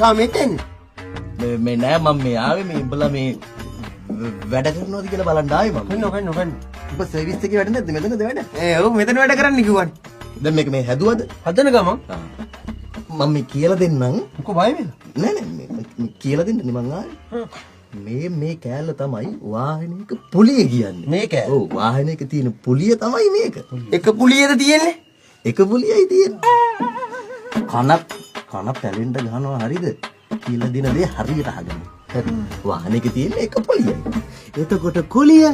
කාමෙන් මේ නෑ මම මේ ආවේ මේ උඹලා මේ වැඩ කරනවද කියලා බලන්න ආවේ මම. කන්න. උඹ සර්විස් එකේ වැඩ නැද්ද මෙතනද වැඩ? ඔව් මෙතන වැඩ කරන්න කිව්වනේ. දැන් මේක මේ හැදුවද? හදන ගමන් මම මේ කියලා දෙන්නම්. මොකෝ බය වෙලා? නෑ මේ කියලා දෙන්නනේ මං ආවේ. මේ කෑල්ල තමයි වාහනයක පුලිය කියන්නේ. මේ කෑල්ල? ඔව් වාහනයක තියෙන පුලිය තමයි මේක. එක පුලියද තියෙන්නේ? එක පුලියයි තියෙන්නේ. කන පැලෙන්න ගහනවා හරිද? කියලා දින දේ හරියට අහගන්න. වාහනයක තියෙන එක පුලියයි. එතකොට කුලිය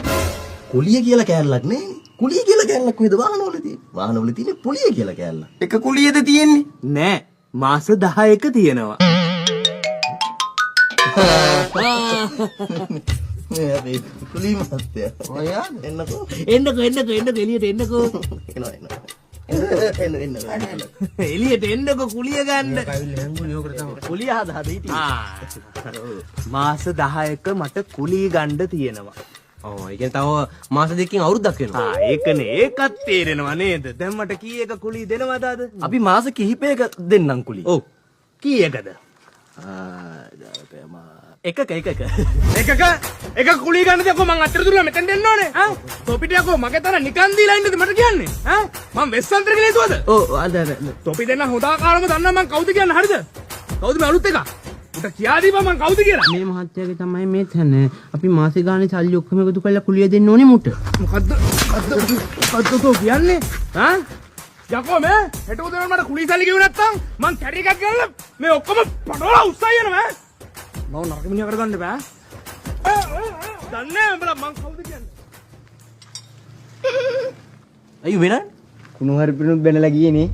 කියලා කෑල්ලක් නේ. කුලිය කියලා කෑල්ලක් කොහෙද වාහනවල තියෙන්නේ? වාහනවල තියෙන්නේ පුලිය කියලා කෑල්ලක්. එක කුලියද තියෙන්නේ? නෑ මාස 10ක තියෙනවා. මේ අපේ කුලී මහත්තයා. ඔයා එන්නකෝ. එන්නකෝ එළියට එන්නකෝ. එනවා. එළියට එන්නකෝ කුලිය ගන්න. කුලිය හද මාස 10ක මට කුලිය ගන්න තියෙනවා. ඔව් ඒ කියන්නේ තව මාස දෙකකින් අවුරුද්දක් වෙනවා. ඒකනේ ඒකත් තේරෙනවා නේද? දැන් මට කීයක කුලිය දෙනවද අද? අපි මාස කිහිපයක දෙන්නම් කුලී. ඔව්. කීයකද? එකක කුලිය ගන්න දෙකෝ මං අතර දුරලා මෙතෙන් දෙන්න ඕනේ. ඈ තොපිට යකෝ මගේ තර නිකන් දීලා ඉන්නද මට කියන්නේ? ඈ මං වෙස්සන්තර කියලා හිතුවද? ඔව් අද තොපි දෙන්න හොදාකාරම දන්නා මං කවුද කියන්නේ හරිද? කවුද මේ අලුත් එක? උට කියා දීපන් මං කවුද කියලා. මේ මහත්තයාගේ තමයි මේ තැන. අපි මාසේ ගානේ සල්ලි ඔක්කොම එකතු කරලා කුලිය දෙන්න ඕනේ මුට. මොකද්ද කියන්නේ? ඈ යකෝ මේ හෙට උදේට මට කුලිය සල්ලි ගෙවුව නැත්තම් මං කැරි එකක් ගන්න මේ ඔක්කොම පටවලා උස්සයි යනවා ඈ. මම නරක මිනිහා කරගන්න බෑ. දන්නේ උඹලා මං කවුද කියන්නේ? අයියෝ වෙනන්නේ? කුණු හරි පිණුත් බැනලා ගියේ නේ.